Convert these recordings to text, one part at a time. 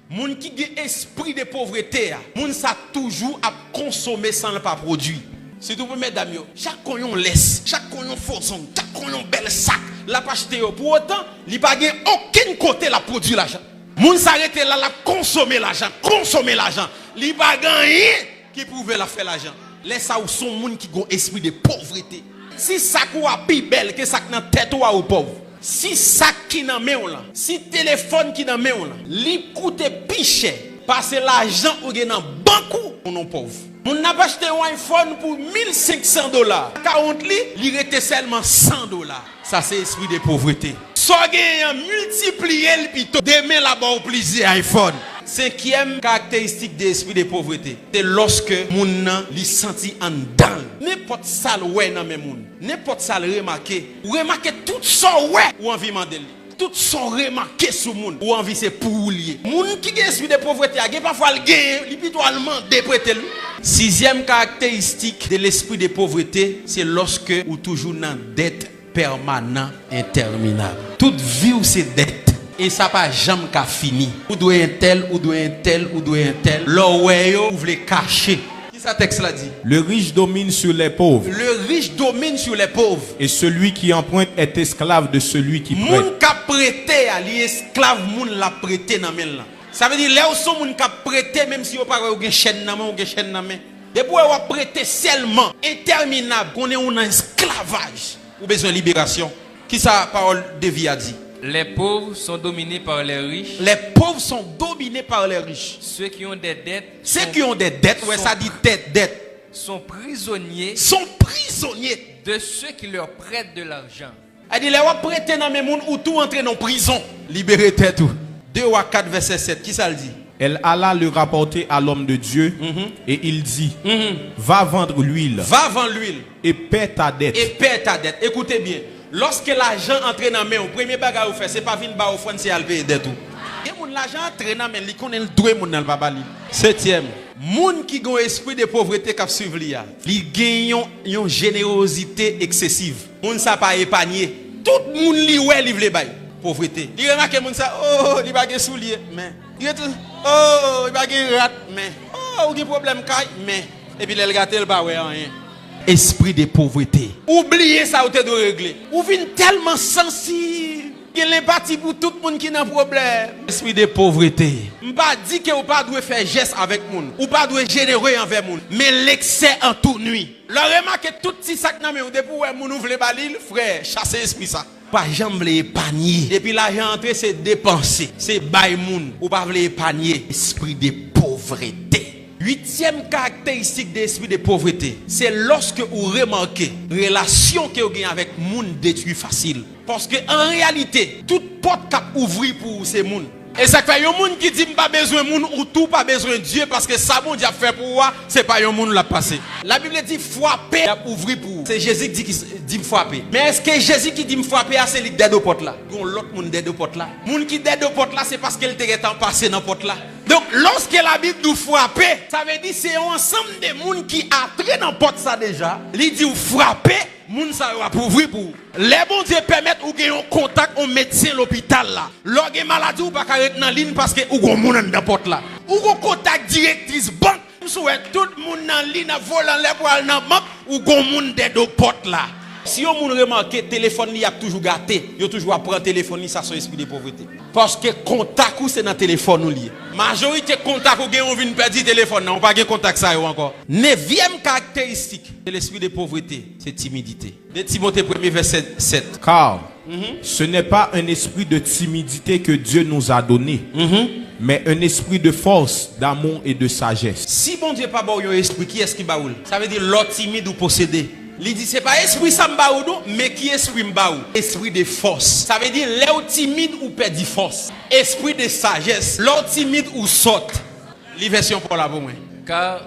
Moun qui a esprit de pauvreté, moun ça toujours à consommer sans le pas produit. Si vous mesdames, chaque coyon laisse, chaque coyon forçon, chaque coyon bel sac, la pas acheter pour autant, il pas gain aucun côté la produit l'argent. Moun s'arrêter là la consommer l'argent, il pas gagner qui pouvait la faire l'argent. Laisse ça ou son moun qui a esprit de pauvreté. Si ça ou a plus belle que ça dans tête ou pauvre. Si sac qui dans main là, si téléphone qui dans main là, li coûte plus cher parce que l'argent ou gen dans banque ou non pauvre. On n'a pas acheté un iPhone pour $1,500. 40 li rete seulement $100. Ça c'est esprit de pauvreté. So gen multiplier le pito demain là-bas au plaisir iPhone. Cinquième caractéristique de l'esprit de pauvreté, c'est lorsque moun nan li senti en dedans. N'importe ça ouais nan men moun. N'importe ça remarquer. Ou remarquer tout ça ouais ou envie mandel. Tout ça remarquer sur moun ou envie c'est pour lier. Moun qui a esprit de pauvreté, a parfois le gain, li plutôt allemand déprêter. Sixième caractéristique de l'esprit de pauvreté, c'est lorsque ou toujours dans dette permanente interminable. Toute vie ou c'est dette. Et ça pas jamais qu'à fini. Ou doit un tel, ou doit un tel, ou doit un tel. L'oreille ou voulez cacher. Qui ça texte là dit? Le riche domine sur les pauvres. Le riche domine sur les pauvres. Et celui qui emprunte est esclave de celui qui prête. Moun ka prêté, ali esclave moun la prêté nan men là. Ça veut dire là où son moun ka prêté même si ou pas ou gen chaîne nan main ou gen chaîne nan main. Depuis ou prêté seulement interminable, qu'on est en esclavage ou besoin de libération. Qui ça parole de vie a dit? Les pauvres sont dominés par les riches. Les pauvres sont dominés par les riches. Ceux qui ont des dettes. Ceux qui ont des dettes, ouais, ça dit dette. Sont prisonniers. Sont prisonniers de ceux qui leur prêtent de l'argent. Elle dit, les gens prêtent dans mes moun ou tout entrer dans prison. Libérez tête tout. 2 ou 4 verset 7. Qui ça le dit? Elle alla le rapporter à l'homme de Dieu et il dit, va vendre l'huile. Va vendre l'huile. Et paie ta dette. Et paie ta dette. Écoutez bien. Lorsque l'argent entre dans main, le premier bagage ou fait, c'est pas venir ba offrande, c'est al payer dette. Et mon l'argent entre dans main, il connaît le droit mon dans pas bali. Septième, moun qui ont esprit de pauvreté cap suivre li a. Li gagne une générosité excessive. Moun ça pas épargner. Tout moun li ouais li vle bay. Pauvreté. Li remarque moun ça, oh, li ba gen soulier, mais il tout, oh, il ba gen rat, mais oh, ou gen problème kay, mais et puis le gâté le pas ouais rien. Esprit de pauvreté. Oubliez ça ou te doit régler. Ou vin tellement sensible. Il y a l'empathie pour tout le monde qui a un problème. Esprit de pauvreté. Je ne pas dire que vous ne doit pas faire geste avec les gens. Ou pas doit générer envers les gens. Mais l'excès en toute nuit. Le remarque tout petit sac dans ou depuis où vous voulez balil, frère, chasser l'esprit ça. Pas jamais épargner. Depuis l'argent entré, c'est dépenser. C'est bail moun. Ou pas épargner. Esprit de pauvreté. Huitième caractéristique de l'esprit de pauvreté, c'est lorsque vous remarquez relation que vous avez avec les gens détruit facile. Parce que en réalité, toute porte qui ouvre pour ces gens. Et ça fait un monde qui dit pas besoin de monde ou tout pas besoin de Dieu parce que ça bon Dieu a fait pour moi, c'est pas un monde l'a passé. La Bible dit frapper ouvrir pour. C'est Jésus qui dit frapper. Mais est-ce que Jésus qui dit frapper c'est lui d'aide aux portes là? Gon l'autre monde d'aide aux portes là. Monde qui d'aide aux portes là c'est parce qu'elle était en passé dans porte là. Donc lorsque la Bible nous frapper, ça veut dire c'est un ensemble de monde qui entré dans porte ça déjà. Il dit frapper moun sa va pour ouvrir pour. Les bons Dieu permettent ou gagner un contact au médecin l'hôpital là. Lorsque maladie ou pas carré dans ligne parce que ou gon moun dans porte là. Ou gon contact directrice banque, souhaite tout moun dans ligne volant les pour aller dans banque ou gon moun dans porte là. Si on moun remarque téléphone li a toujours gâté, yo toujours prendre téléphone ça son esprit de pauvreté. Parce que contact ou c'est dans téléphone ou lié. Majorité contact ou gen on vinn perdre téléphone, on pas gen contact ça encore. Neuvième caractéristique de l'esprit de pauvreté, c'est timidité. De Timothée 1er verset 7. Car ce n'est pas un esprit de timidité que Dieu nous a donné, mais un esprit de force, d'amour et de sagesse. Si bon Dieu pas bon un esprit, qui est-ce qui baoul? Ça veut dire l'autre timide ou possédé. Il dit c'est pas esprit ça m'baou mais qui esprit m'baou? Esprit de force. Ça veut dire l'autre timide ou perdit force. Esprit de sagesse. L'autre timide ou saute. Version pour la pour moi. Car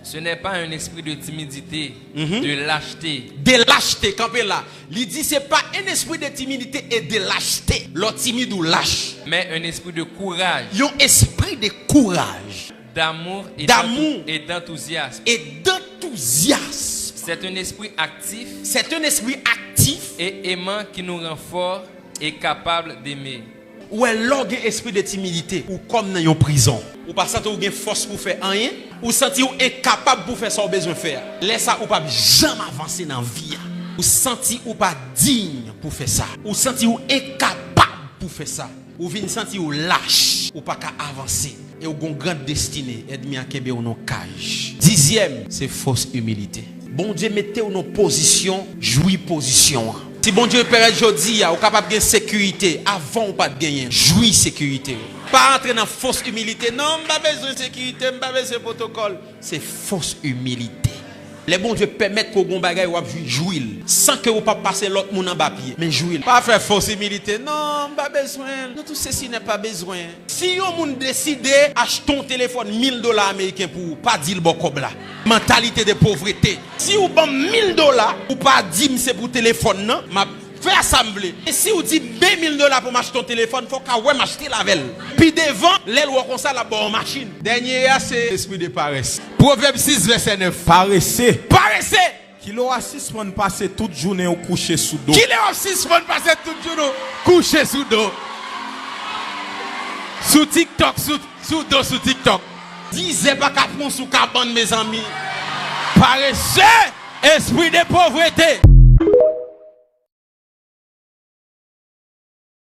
ce n'est pas un esprit de timidité, de lâcheté. De lâcheté, campé là. Il dit c'est pas un esprit de timidité et de lâcheté. L'autre timide ou lâche. Mais un esprit de courage. Un esprit de courage. D'amour et d'enthousiasme. Et d'enthousiasme. C'est un esprit actif. C'est un esprit actif. Et aimant qui nous rend forts et capables d'aimer. Ou est l'orgue esprit de timidité ou comme dans une prison. Ou pas sentir ou gain force pour faire rien, ou sentir ou incapable pour faire ce qu'on besoin faire. Laisse ça ou pas jamais avancer dans la vie. Ou sentir ou pas digne pour faire ça. Ou sentir ou incapable pour faire ça. Ou vient sentir ou lâche ou pas qu'à avancer. Et ou une grande destinée, aide-moi à kembe ou non cage. 10e, c'est fausse humilité. Bon Dieu mettez ou nos position, jouis position. Si bon Dieu père aujourd'hui, ou capable de sécurité avant ou pas de gagner, jouis sécurité. Pas entrer dans fausse humilité. Non, pas besoin de sécurité, pas besoin de protocole. C'est fausse humilité. Les bons Dieu permettent qu'on gon bagay ou jouir sans que vous pas passer l'autre monde en bas pied, mais jouir. Pas faire fausse humilité. Non, pas besoin. Non, tout ceci n'est pas besoin. Si un monde décide acheter un téléphone $1000 américains pour pas dire le bon comme là. Mentalité de pauvreté. Si vous avez $1000 ou pas dire c'est pour téléphone non, m'a fait assembler. Et si vous dites $2000 pour m'acheter ton téléphone, faut qu'à ouais m'acheter la velle. Puis devant, l'aile ou comme ça la bonne machine. Dernier c'est Esprit de paresse. Proverbe 6 verset 9. Paressez. Paressez. Kilo assis man passer toute journée au coucher sous dos. Qui est assis man passer toute journée coucher sous dos. Sous TikTok, sous dos sous TikTok. Disez pas qu'à prendre sous cabane mes amis. Paressez. Esprit de pauvreté.